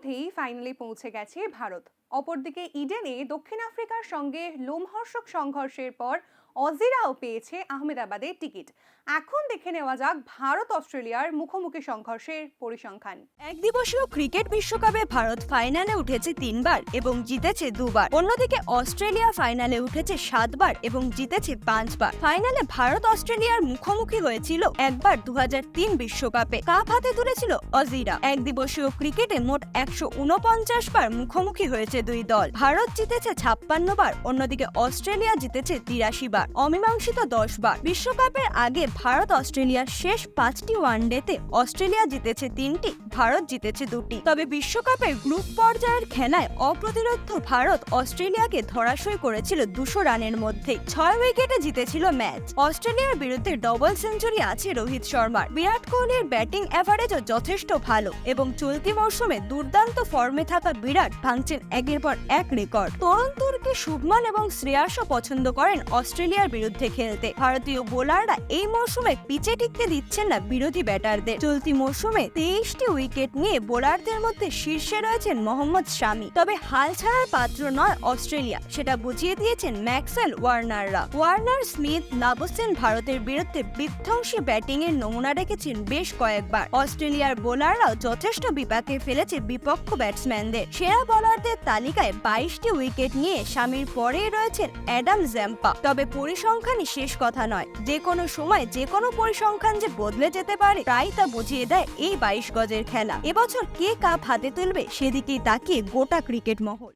মধ্যেই ফাইনালে পৌঁছে গেছে ভারত। অপরদিকে ইডেনে দক্ষিণ আফ্রিকার সঙ্গে লোমহর্ষক সংঘর্ষের পর অজিরাও পেয়েছে আহমেদাবাদের টিকিট। এখন দেখে নেওয়া যাক ভারত অস্ট্রেলিয়ার মুখোমুখি সংঘর্ষের পরিসংখ্যান। একদিবসীয় ক্রিকেট বিশ্বকাপে ভারত ফাইনালে উঠেছে 3 বার এবং জিতেছে 2 বার। অন্যদিকে অস্ট্রেলিয়া ফাইনালে উঠেছে 7 বার এবং জিতেছে 5 বার। ফাইনালে ভারত অস্ট্রেলিয়ার মুখোমুখি হয়েছিল একবার 2003 বিশ্বকাপে। কাপ হাতে তুলেছিল অজিরা। একদিবসীয় ক্রিকেটে মোট 149 বার মুখোমুখি হয়েছে দুই দল। ভারত জিতেছে 56 বার, অন্যদিকে অস্ট্রেলিয়া জিতেছে 83 বার। অমীমাংসিত 10 বার। বিশ্বকাপের আগে ভারত অস্ট্রেলিয়ার শেষ 5টি ওয়ানডেতে অস্ট্রেলিয়া জিতেছে 3টি, ভারত জিতেছে 2টি। তবে বিশ্বকাপের গ্রুপ পর্যায়ের খেলায় অপ্রতিরোধ্য ভারত অস্ট্রেলিয়াকে ধরাশয়ী করেছিল 200 রানের মধ্যে। 6 উইকেটে জিতেছিল ম্যাচ। অস্ট্রেলিয়ার বিরুদ্ধে ডবল সেঞ্চুরি আছে রোহিত শর্মার। বিরাট কোহলির ব্যাটিং অ্যাভারেজও যথেষ্ট ভালো এবং চলতি মৌসুমে দুর্দান্ত ফর্মে থাকা বিরাট ভাঙছেন একের পর এক রেকর্ড। তরুণ তুর্কি শুভমান এবং শ্রেয়াসও পছন্দ করেন অস্ট্রেলিয়ার বিরুদ্ধে খেলতে। ভারতীয় বোলাররা এই মৌসুমে পিচে টিকতে দিচ্ছেন না বিরোধী ব্যাটারদের। চলতি মৌসুমে 23টি উইকেট নিয়ে বোলারদের মধ্যে শীর্ষে রয়েছেন মোহাম্মদ শামি। তবে হাল ছাড়ার পাত্র নয় অস্ট্রেলিয়া, সেটা বুঝিয়ে দিয়েছেন ম্যাক্সওয়েল ওয়ার্নাররা। ওয়ার্নার, স্মিথ, লাবুসেন ভারতের বিরুদ্ধে বিধ্বংসী ব্যাটিং এর নমুনা রেখেছেন বেশ কয়েকবার। অস্ট্রেলিয়ার বোলাররাও যথেষ্ট বিপাকে ফেলেছে বিপক্ষ ব্যাটসম্যানদের। সেরা বোলারদের তালিকায় 22টি উইকেট নিয়ে শামির পরেই রয়েছেন অ্যাডাম জ্যাম্পা। তবে পরিসংখ্যানই শেষ কথা নয়, যে কোনো সময় যে কোনো পরিসংখ্যান যে বদলে যেতে পারে প্রায় তা বুঝিয়ে দেয় এই 22 গজের খেলা। এবছর কে কাপ হাতে তুলবে সেদিকেই তাকিয়ে গোটা ক্রিকেট মহল।